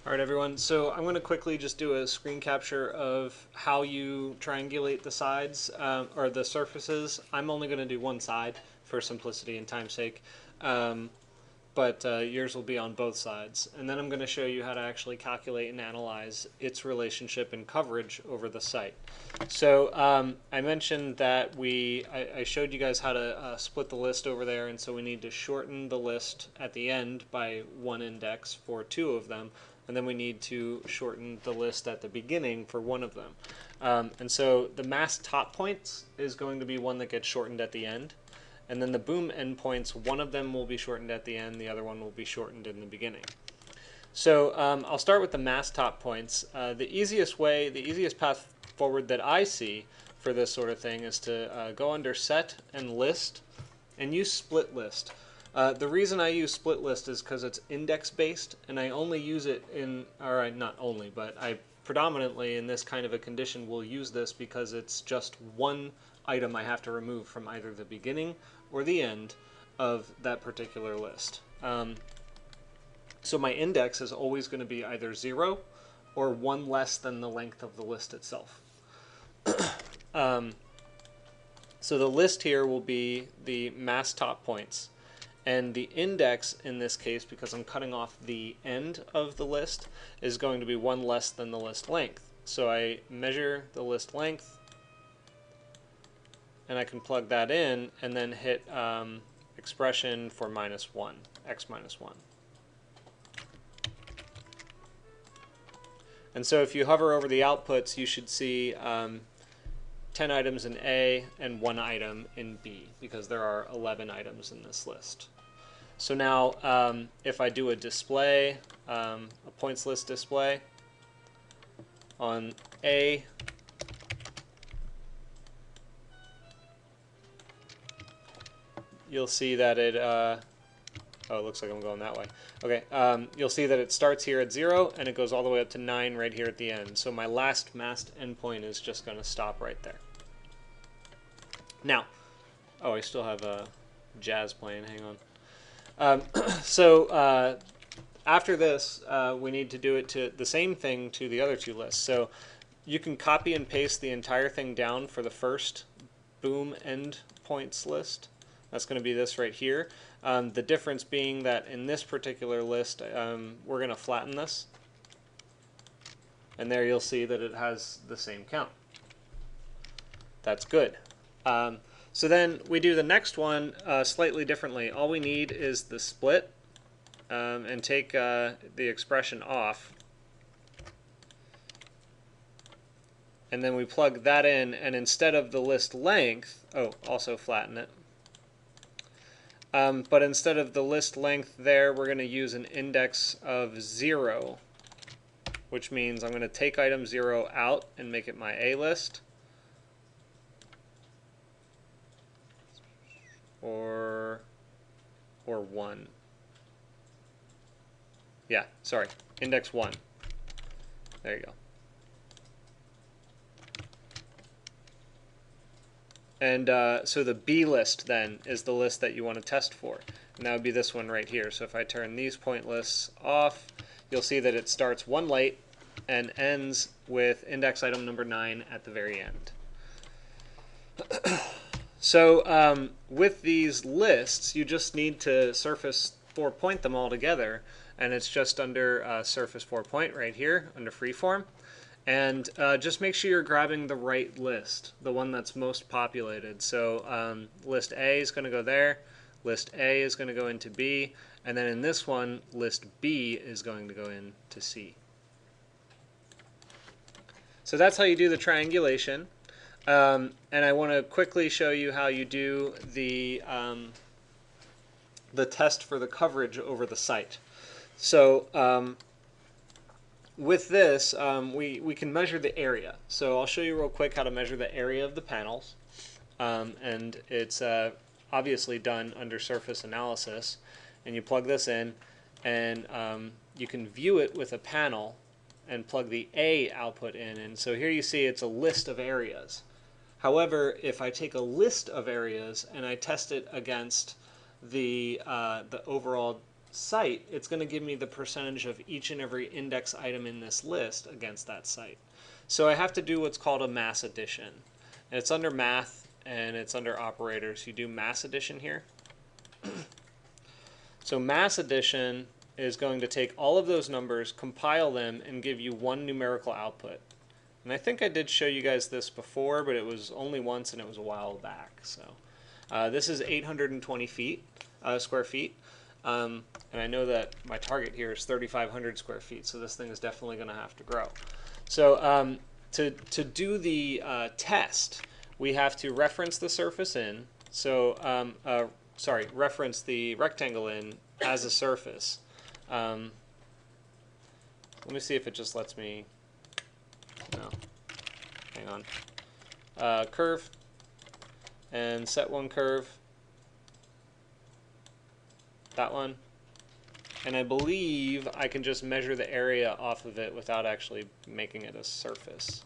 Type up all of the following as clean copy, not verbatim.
All right, everyone. So I'm going to quickly just do a screen capture of how you triangulate the sides or the surfaces. I'm only going to do one side for simplicity and time's sake, but yours will be on both sides. And then I'm going to show you how to actually calculate and analyze its relationship and coverage over the site. So I mentioned that I showed you guys how to split the list over there, and so we need to shorten the list at the end by one index for two of them. And then we need to shorten the list at the beginning for one of them. And so the Mast top points is going to be one that gets shortened at the end. And then the boom endpoints, one of them will be shortened at the end, the other one will be shortened in the beginning. So I'll start with the Mast top points. The easiest path forward that I see for this sort of thing is to go under Set and List and use Split List. The reason I use split list is because it's index based, and I only use it not only, but I predominantly in this kind of a condition will use this because it's just one item I have to remove from either the beginning or the end of that particular list. So my index is always going to be either 0 or 1 less than the length of the list itself. So the list here will be the Mast top points. And the index in this case, because I'm cutting off the end of the list, is going to be 1 less than the list length. So I measure the list length, and I can plug that in, and then hit expression for -1, x minus 1. And so if you hover over the outputs, you should see 10 items in A and 1 item in B, because there are 11 items in this list. So now if I do a display, a points list display on A, you'll see that it, oh, it looks like I'm going that way. Okay, you'll see that it starts here at 0 and it goes all the way up to 9 right here at the end. So my last Mast endpoint is just going to stop right there. Now, oh, I still have jazz playing, hang on. So after this, we need to do it to the same thing to the other two lists. So you can copy and paste the entire thing down for the first boom endpoints list. That's going to be this right here. The difference being that in this particular list, we're going to flatten this. And there you'll see that it has the same count. That's good. So then we do the next one slightly differently. All we need is the split and take the expression off. And then we plug that in, and instead of the list length, oh, also flatten it. But instead of the list length there, we're going to use an index of 0, which means I'm going to take item 0 out and make it my A list. Or 1. Yeah, sorry, index 1. There you go. And so the B list then is the list that you want to test for. And that would be this one right here. So if I turn these point lists off, you'll see that it starts 1 late and ends with index item number 9 at the very end. So with these lists, you just need to surface 4 point them all together, and it's just under surface 4 point right here under freeform. And just make sure you're grabbing the right list, the one that's most populated. So list A is going to go there, list A is going to go into B, and then in this one, list B is going to go into C. So that's how you do the triangulation. And I want to quickly show you how you do the test for the coverage over the site. So with this, we can measure the area. So I'll show you real quick how to measure the area of the panels. And it's obviously done under surface analysis. And you plug this in, and you can view it with a panel and plug the A output in. And so here you see it's a list of areas. However, if I take a list of areas and I test it against the overall site, it's going to give me the percentage of each and every index item in this list against that site. So I have to do what's called a mass addition. And it's under math and it's under operators. You do mass addition here. So mass addition is going to take all of those numbers, compile them, and give you one numerical output. And I think I did show you guys this before, but it was only once and it was a while back. So this is 820 square feet. And I know that my target here is 3,500 square feet, so this thing is definitely going to have to grow. So to do the test, we have to reference the surface in. So reference the rectangle in as a surface. Let me see if it just lets me. No. Hang on. Curve. And set one curve. That one. And I believe I can just measure the area off of it without actually making it a surface.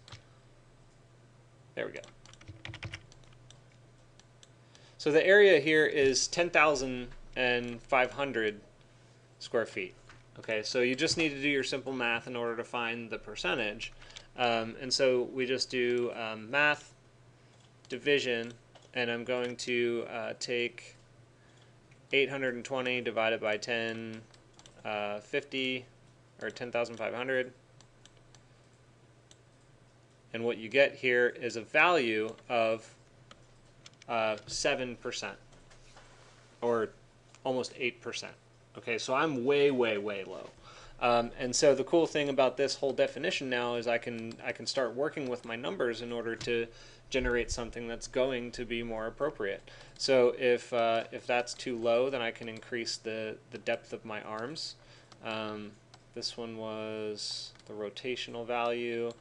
There we go. So the area here is 10,500 square feet. Okay, so you just need to do your simple math in order to find the percentage. And so we just do math, division, and I'm going to take 820 divided by 1050, or 10,500. And what you get here is a value of 7%, or almost 8%. Okay, so I'm way, way, way low. And so the cool thing about this whole definition now is I can start working with my numbers in order to generate something that's going to be more appropriate. So if that's too low, then I can increase the depth of my arms. This one was the rotational value.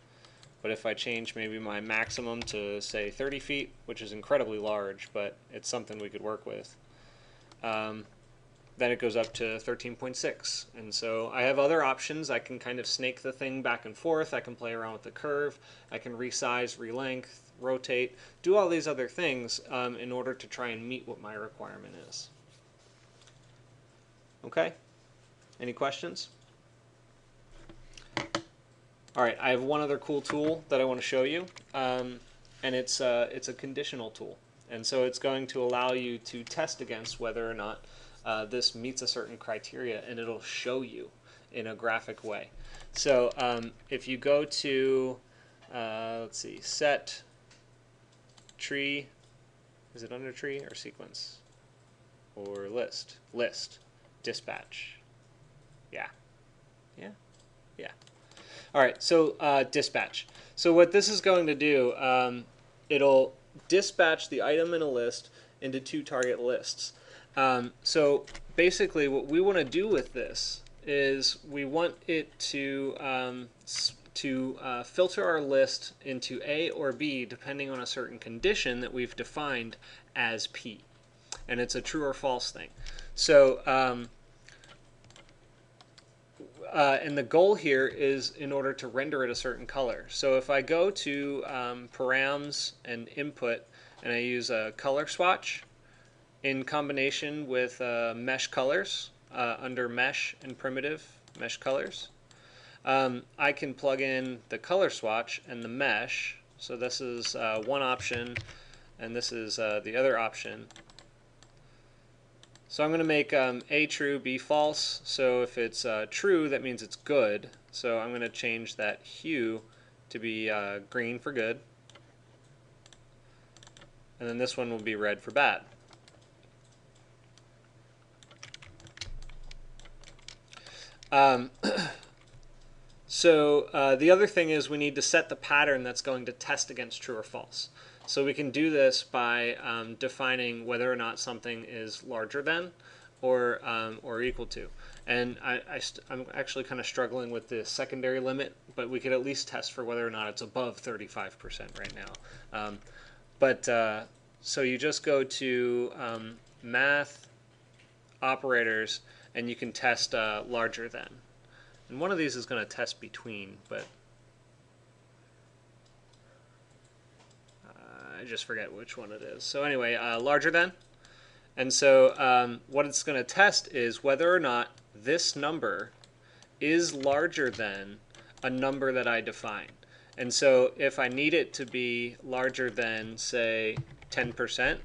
But if I change maybe my maximum to, say, 30 feet, which is incredibly large, but it's something we could work with, then it goes up to 13.6. And so I have other options. I can kind of snake the thing back and forth. I can play around with the curve. I can resize, relength, rotate, do all these other things in order to try and meet what my requirement is. Okay? Any questions? All right, I have one other cool tool that I want to show you, and it's a conditional tool. And so it's going to allow you to test against whether or not this meets a certain criteria, and it'll show you in a graphic way. So if you go to, let's see, set tree, is it under tree or sequence? Or list? List, dispatch. Yeah. All right, so dispatch. So what this is going to do, it'll dispatch the item in a list into two target lists. So basically what we want to do with this is we want it to filter our list into A or B depending on a certain condition that we've defined as P. And it's a true or false thing. So and the goal here is in order to render it a certain color. So if I go to params and input and I use a color swatch in combination with mesh colors under mesh and primitive mesh colors, I can plug in the color swatch and the mesh. So this is one option and this is the other option. So I'm going to make A true, B false. So if it's true, that means it's good. So I'm going to change that hue to be green for good. And then this one will be red for bad. So the other thing is we need to set the pattern that's going to test against true or false. So we can do this by defining whether or not something is larger than or equal to. And I'm actually kind of struggling with the secondary limit, but we could at least test for whether or not it's above 35% right now. So you just go to math, operators, and you can test larger than. And one of these is going to test between, but I just forget which one it is. So anyway, larger than, And so what it's going to test is whether or not this number is larger than a number that I define. And so if I need it to be larger than, say, 10%,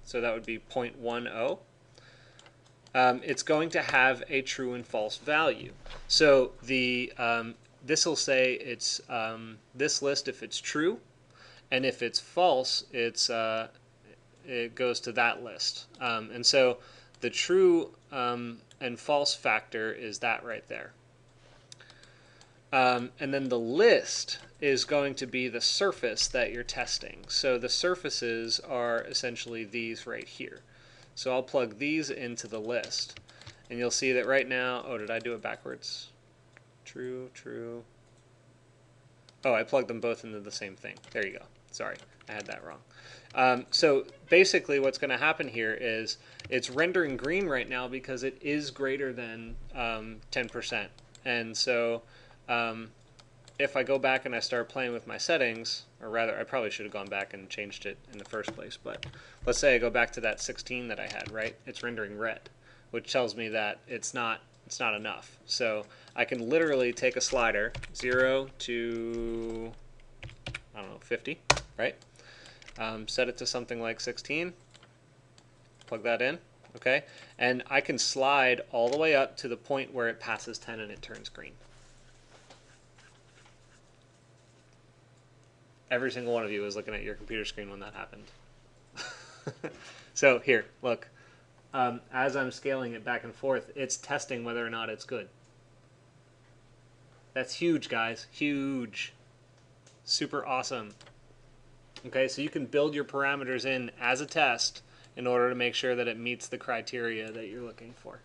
so that would be 0.10, it's going to have a true and false value. So this will say it's this list if it's true, and if it's false, it goes to that list. And so the true and false factor is that right there. And then the list is going to be the surface that you're testing. So the surfaces are essentially these right here. So I'll plug these into the list. And you'll see that right now, oh, did I do it backwards? True, true. Oh, I plugged them both into the same thing. There you go. Sorry, I had that wrong. So basically what's going to happen here is it's rendering green right now because it is greater than 10%. And so if I go back and I start playing with my settings, or rather I probably should have gone back and changed it in the first place, but let's say I go back to that 16 that I had, right? It's rendering red, which tells me that it's not enough. So I can literally take a slider, 0 to, I don't know, 50, right? Set it to something like 16, plug that in, okay? And I can slide all the way up to the point where it passes 10 and it turns green. Every single one of you is looking at your computer screen when that happened. So here, look. As I'm scaling it back and forth, it's testing whether or not it's good. That's huge, guys. Huge. Super awesome. Okay, so you can build your parameters in as a test in order to make sure that it meets the criteria that you're looking for.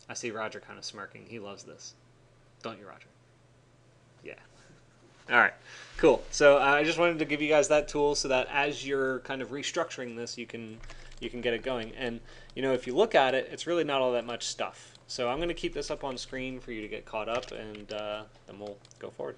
I see Roger kind of smirking. He loves this. Don't you, Roger? Yeah. All right, cool. So I just wanted to give you guys that tool so that as you're kind of restructuring this, you can get it going. And you know, if you look at it, it's really not all that much stuff. So I'm going to keep this up on screen for you to get caught up, and then we'll go forward.